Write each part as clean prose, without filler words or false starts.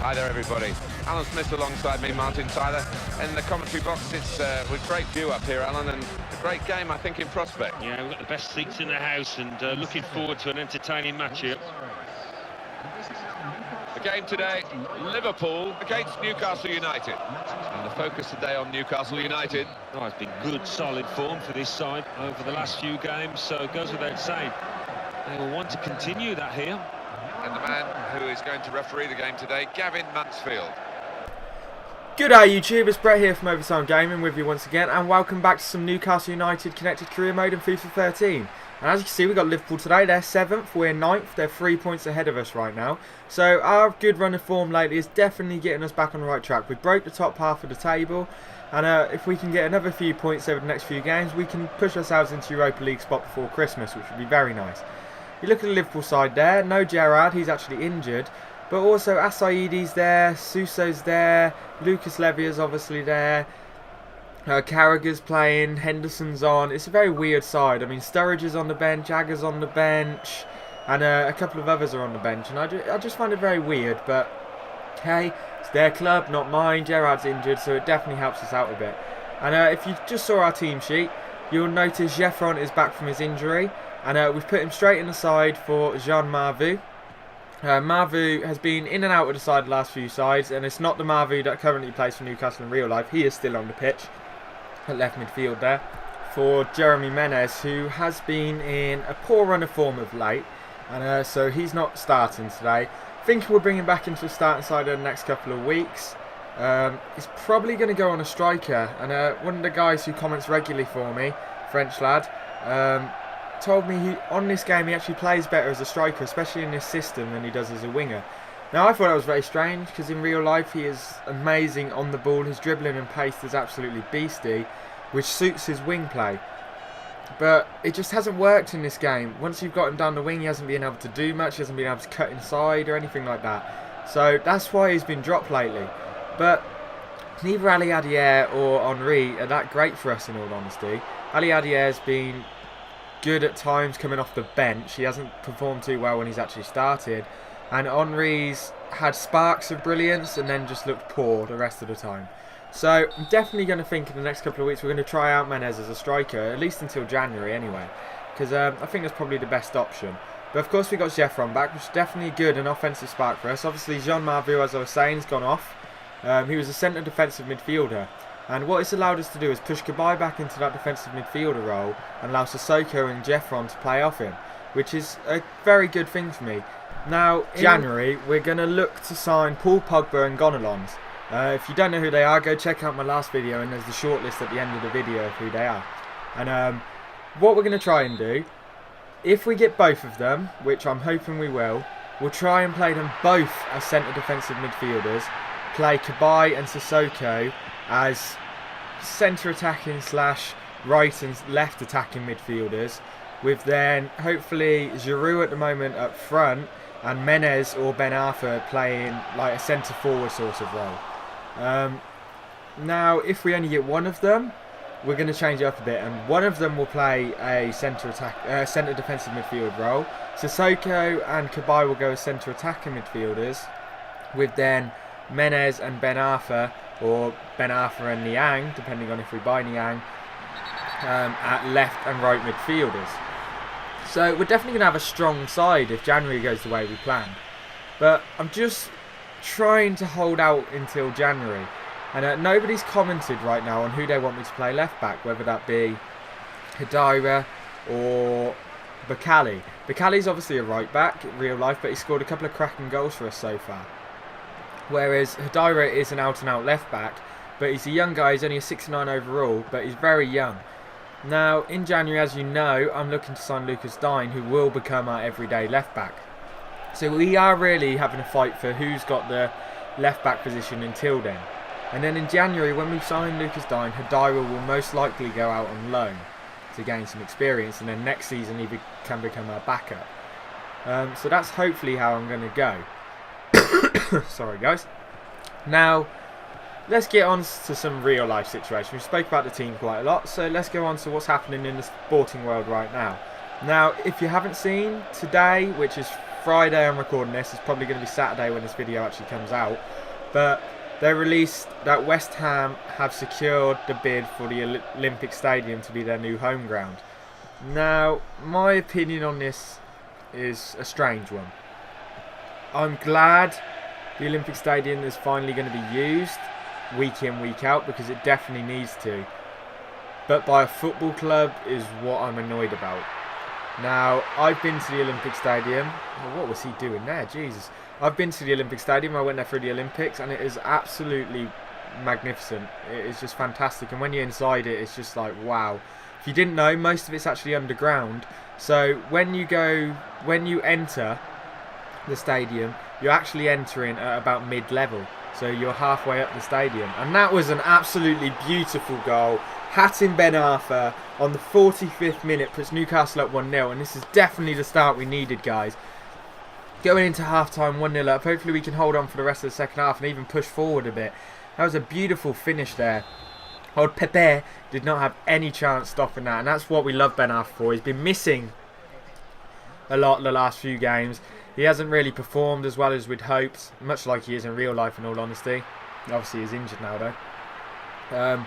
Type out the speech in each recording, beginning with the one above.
Hi there, everybody. Alan Smith alongside me, Martin Tyler. In the commentary box, it's with great view up here, Alan, and a great game, I think, in prospect. Yeah, we've got the best seats in the house, and looking forward to an entertaining match here. The game today, Liverpool against Newcastle United. And the focus today on Newcastle United. Oh, it's been good, solid form for this side over the last few games, so it goes without saying. They will want to continue that here. And the man who is going to referee the game today, Gavin Mansfield. G'day YouTube, it's Brett here from Overtime Gaming with you once again, and welcome back to some Newcastle United Connected Career Mode in FIFA 13. And as you can see, we've got Liverpool today. They're 7th, we're 9th, they're 3 points ahead of us right now. So our good run of form lately is definitely getting us back on the right track. We broke the top half of the table, and if we can get another few points over the next few games, we can push ourselves into Europa League spot before Christmas, which would be very nice. You look at the Liverpool side there, no Gerrard, he's actually injured. But also Asaidi's there, Suso's there, Lucas Levy's obviously there, Carragher's playing, Henderson's on. It's a very weird side. I mean, Sturridge is on the bench, Agger's on the bench, and a couple of others are on the bench. And I just find it very weird, but hey, it's their club, not mine. Gerrard's injured, so it definitely helps us out a bit. And if you just saw our team sheet, you'll notice G15 is back from his injury. And we've put him straight in the side for Jean Marvauex. Marvauex has been in and out of the side the last few sides, and it's not the Marvauex that currently plays for Newcastle in real life. He is still on the pitch at left midfield there for Jeremy Menez, who has been in a poor run of form of late, and so he's not starting today. I think we'll bring him back into the starting side in the next couple of weeks. He's probably going to go on a striker, and one of the guys who comments regularly for me, French lad, told me on this game he actually plays better as a striker, especially in this system, than he does as a winger. Now I thought that was very strange, because in real life he is amazing on the ball. His dribbling and pace is absolutely beastly, which suits his wing play. But it just hasn't worked in this game. Once you've got him down the wing, he hasn't been able to do much, he hasn't been able to cut inside or anything like that. So that's why he's been dropped lately. But neither Aliadiare or Henry are that great for us, in all honesty. Aliadiare's been good at times coming off the bench. He hasn't performed too well when he's actually started, and Henry's had sparks of brilliance and then just looked poor the rest of the time. So I'm definitely going to think in the next couple of weeks we're going to try out Menez as a striker, at least until January anyway, because I think that's probably the best option. But of course we got G15 back, which is definitely good, an offensive spark for us. Obviously Jean Marvauex, as I was saying, has gone off. He was a centre defensive midfielder. And what it's allowed us to do is push Cabaye back into that defensive midfielder role and allow Sissoko and G15 to play off him, which is a very good thing for me. Now, in January, we're going to look to sign Paul Pogba and Gonalons. If you don't know who they are, go check out my last video, and there's the shortlist at the end of the video of who they are. And what we're going to try and do, if we get both of them, which I'm hoping we will, we'll try and play them both as centre defensive midfielders, play Cabaye and Sissoko as centre attacking / right and left attacking midfielders, with then hopefully Giroud at the moment up front and Menez or Ben Arfa playing like a centre forward sort of role. Now if we only get one of them, we're going to change it up a bit, and one of them will play a centre defensive midfield role. Sissoko and Cabaye will go as centre attacking midfielders, with then Menez and Ben Arfa, or Ben Arfa and Niang, depending on if we buy Niang, at left and right midfielders. So we're definitely going to have a strong side if January goes the way we planned. But I'm just trying to hold out until January. And nobody's commented right now on who they want me to play left back, whether that be Haidara or Bocally. Bocally's obviously a right back in real life, but he scored a couple of cracking goals for us so far. Whereas Haidara is an out-and-out left-back, but he's a young guy, he's only a 69 overall, but he's very young. Now, in January, as you know, I'm looking to sign Lucas Digne, who will become our everyday left-back. So we are really having a fight for who's got the left-back position until then. And then in January, when we sign Lucas Digne, Haidara will most likely go out on loan to gain some experience, and then next season he can become our backup. So that's hopefully how I'm going to go. Sorry guys. Now let's get on to some real life situations. We spoke about the team quite a lot, so let's go on to what's happening in the sporting world right now. Now if you haven't seen today, which is Friday I'm recording this. It's probably going to be Saturday when this video actually comes out. But they released that West Ham have secured the bid for the Olympic Stadium to be their new home ground. Now, my opinion on this is a strange one. I'm glad the Olympic Stadium is finally going to be used week in, week out, because it definitely needs to. But by a football club is what I'm annoyed about. Now, I've been to the Olympic Stadium. Oh, what was he doing there? Jesus. I've been to the Olympic Stadium. I went there for the Olympics, and it is absolutely magnificent. It is just fantastic. And when you're inside it, it's just like, wow. If you didn't know, most of it's actually underground. So when you enter the stadium, you're actually entering at about mid-level. So you're halfway up the stadium. And that was an absolutely beautiful goal. Hatem Ben Arfa on the 45th minute puts Newcastle up 1-0. And this is definitely the start we needed, guys. Going into half-time 1-0 up. Hopefully we can hold on for the rest of the second half and even push forward a bit. That was a beautiful finish there. Old Pele did not have any chance stopping that. And that's what we love Ben Arfa for. He's been missing a lot the last few games. He hasn't really performed as well as we'd hoped, much like he is in real life in all honesty. Obviously he's injured now though.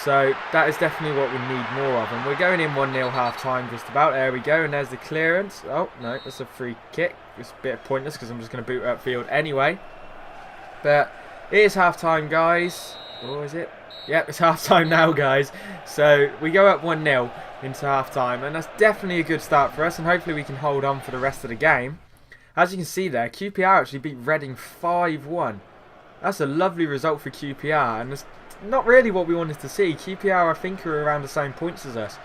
So that is definitely what we need more of. And we're going in 1-0 half time just about. There we go, and there's the clearance. Oh no, that's a free kick. It's a bit pointless because I'm just going to boot upfield anyway. But it is half time, guys. Or is it? Yep, it's half time now, guys. So we go up 1-0 into half time, and that's definitely a good start for us, and hopefully we can hold on for the rest of the game. As you can see there, QPR actually beat Reading 5-1. That's a lovely result for QPR, and it's not really what we wanted to see. QPR, I think, are around the same points as us.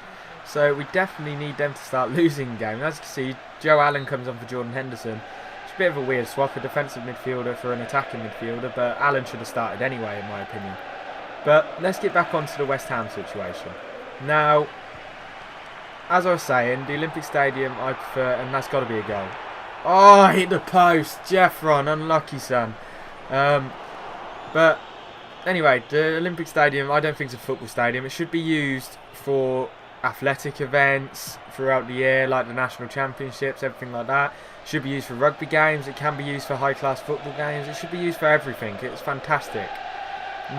So we definitely need them to start losing the game. And as you can see, Joe Allen comes on for Jordan Henderson. It's a bit of a weird swap, a defensive midfielder for an attacking midfielder, but Allen should have started anyway, in my opinion. But let's get back onto the West Ham situation. Now, as I was saying, the Olympic Stadium I prefer, and that's got to be a goal. Oh, hit the post. Jeffron, unlucky son. But anyway, the Olympic Stadium, I don't think it's a football stadium. It should be used for athletic events throughout the year, like the national championships, everything like that. It should be used for rugby games. It can be used for high-class football games. It should be used for everything. It's fantastic.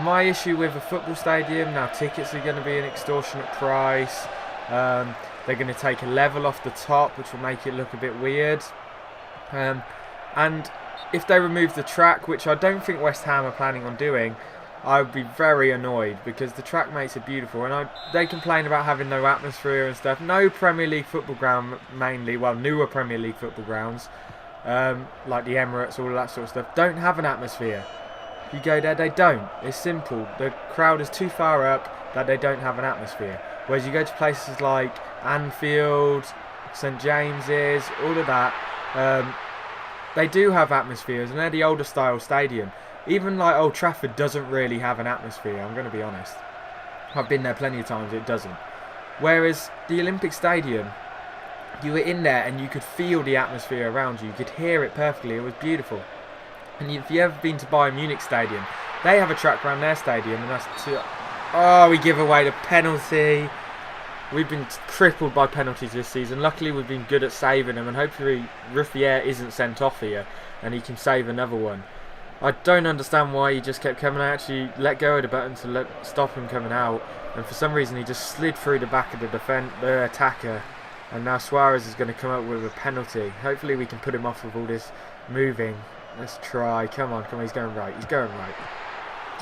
My issue with a football stadium, now tickets are going to be an extortionate price. They're going to take a level off the top, which will make it look a bit weird. And if they remove the track, which I don't think West Ham are planning on doing, I would be very annoyed, because the track makes it beautiful. And they complain about having no atmosphere and stuff. No Premier League football ground, mainly, well, newer Premier League football grounds, like the Emirates, all of that sort of stuff, don't have an atmosphere. You go there, they don't. It's simple. The crowd is too far up that they don't have an atmosphere. Whereas you go to places like Anfield, St James's, all of that, they do have atmospheres, and they're the older style stadium. Even like Old Trafford doesn't really have an atmosphere, I'm going to be honest. I've been there plenty of times, it doesn't. Whereas the Olympic Stadium, you were in there and you could feel the atmosphere around you. You could hear it perfectly. It was beautiful. And if you've ever been to Bayern Munich Stadium, they have a track around their stadium, and that's too... Oh, we give away the penalty. We've been crippled by penalties this season. Luckily, we've been good at saving them, and hopefully Ruffier isn't sent off here and he can save another one. I don't understand why he just kept coming out. Actually let go of the button to stop him coming out, and for some reason he just slid through the back of the attacker, and now Suarez is going to come up with a penalty. Hopefully we can put him off with all this moving. Let's try. Come on, he's going right. He's going right.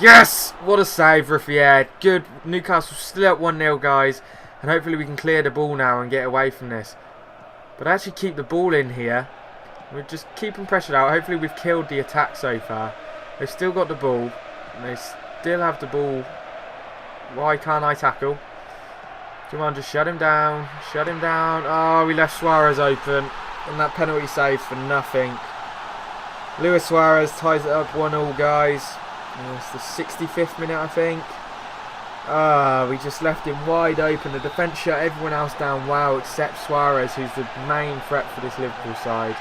Yes! What a save, Ruffier. Good. Newcastle still up 1-0, guys. And hopefully we can clear the ball now and get away from this. But actually keep the ball in here. We're just keeping pressure out. Hopefully we've killed the attack so far. They've still got the ball. And they still have the ball. Why can't I tackle? Come on, just shut him down. Shut him down. Oh, we left Suarez open. And that penalty save for nothing. Luis Suarez ties it up 1-1, guys. And it's the 65th minute, I think. We just left him wide open. The defence shut everyone else down well, except Suarez, who's the main threat for this Liverpool side.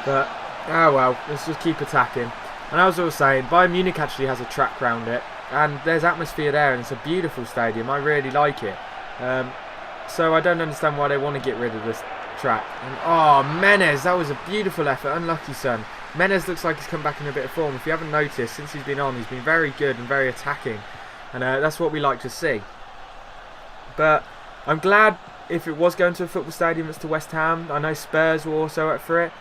But, oh well, let's just keep attacking. And as I was saying, Bayern Munich actually has a track round it. And there's atmosphere there, and it's a beautiful stadium. I really like it. So I don't understand why they want to get rid of track. And oh, Menez, that was a beautiful effort. Unlucky son. Menez looks like he's come back in a bit of form. If you haven't noticed, since he's been on, he's been very good and very attacking. And that's what we like to see. But I'm glad if it was going to a football stadium, it's to West Ham. I know Spurs were also up for it.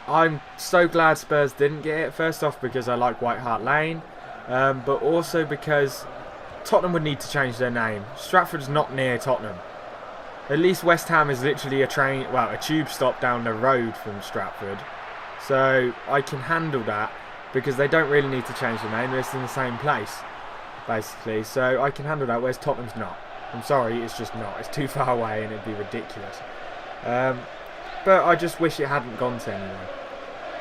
I'm so glad Spurs didn't get it. First off, because I like White Hart Lane. But also because Tottenham would need to change their name. Stratford's not near Tottenham. At least West Ham is literally a tube stop down the road from Stratford. So I can handle that because they don't really need to change the name. They're in the same place, basically. So I can handle that, whereas Tottenham's not. I'm sorry, it's just not. It's too far away and it'd be ridiculous. But I just wish it hadn't gone to anyone.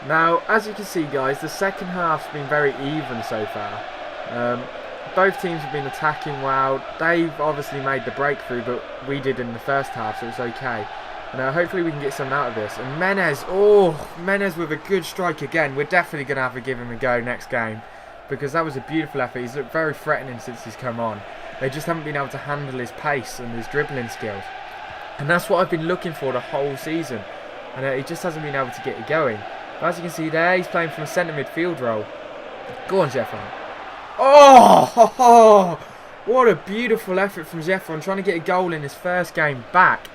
Now, as you can see, guys, the second half's been very even so far. Both teams have been attacking well. They've obviously made the breakthrough, but we did in the first half, so it's okay. And hopefully we can get something out of this. And Menez with a good strike again. We're definitely going to have to give him a go next game, because that was a beautiful effort. He's looked very threatening since he's come on. They just haven't been able to handle his pace and his dribbling skills. And that's what I've been looking for the whole season. And he just hasn't been able to get it going. But as you can see there, he's playing from a centre midfield role. Go on, Zephron. Oh, what a beautiful effort from Zephron, trying to get a goal in his first game back.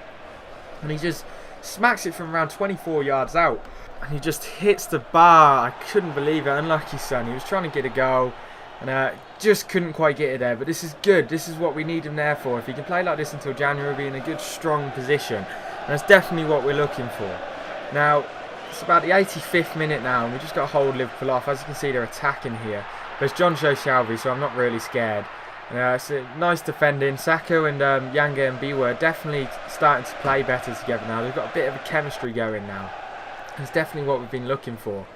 And he just smacks it from around 24 yards out. And he just hits the bar. I couldn't believe it. Unlucky son. He was trying to get a goal. And just couldn't quite get it there. But this is good. This is what we need him there for. If he can play like this until January, we'll be in a good, strong position. And that's definitely what we're looking for. Now, it's about the 85th minute now. And we just got to hold Liverpool off. As you can see, they're attacking here. There's John Joe Shelby, so I'm not really scared. It's a nice defending. Sakho and Yanga and Mbiwa are definitely starting to play better together now. They've got a bit of a chemistry going now. It's definitely what we've been looking for.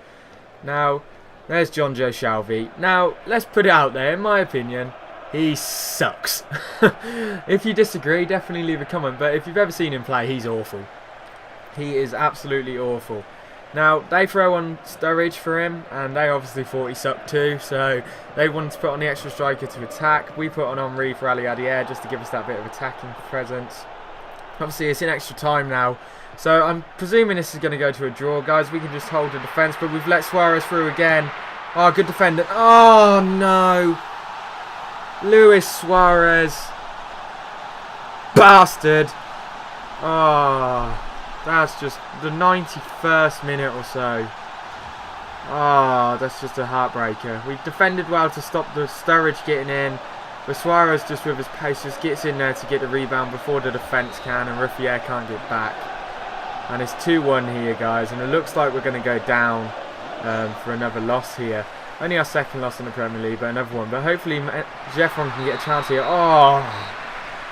Now, there's John Joe Shelby. Now, let's put it out there. In my opinion, he sucks. If you disagree, definitely leave a comment. But if you've ever seen him play, he's awful. He is absolutely awful. Now, they throw on Sturridge for him, and they obviously thought he sucked too, so they wanted to put on the extra striker to attack. We put on Henry for Aliadiare just to give us that bit of attacking presence. Obviously, it's in extra time now, so I'm presuming this is going to go to a draw. Guys, we can just hold the defence, but we've let Suarez through again. Oh, good defender. Oh, no. Luis Suarez. Bastard. Oh... That's just the 91st minute or so. Oh, that's just a heartbreaker. We defended well to stop the Sturridge getting in. But Suarez just with his pace just gets in there to get the rebound before the defence can. And Ruffier can't get back. And it's 2-1 here, guys. And it looks like we're going to go down for another loss here. Only our second loss in the Premier League, but another one. But hopefully Zephron can get a chance here. Oh...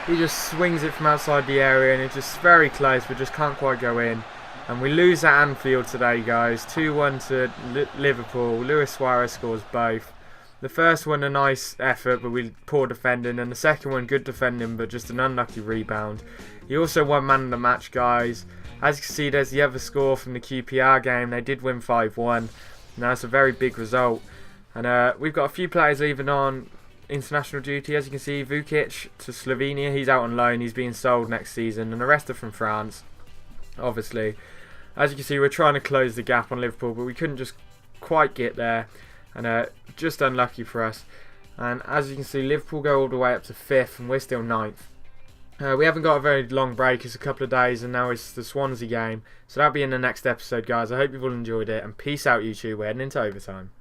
He just swings it from outside the area and it's just very close, but just can't quite go in. And we lose at Anfield today, guys. 2-1 to Liverpool. Luis Suarez scores both. The first one a nice effort, but we poor defending. And the second one good defending, but just an unlucky rebound. He also won man of the match, guys. As you can see, there's the other score from the QPR game. They did win 5-1. Now that's a very big result. And we've got a few players leaving on international duty. As you can see, Vukic to Slovenia, he's out on loan, he's being sold next season, and the rest are from France, obviously. As you can see, we're trying to close the gap on Liverpool, but we couldn't just quite get there, and just unlucky for us. And as you can see, Liverpool go all the way up to 5th, and we're still 9th. We haven't got a very long break, it's a couple of days, and now it's the Swansea game, so that'll be in the next episode, guys. I hope you've all enjoyed it, and peace out, YouTube. We're heading into overtime.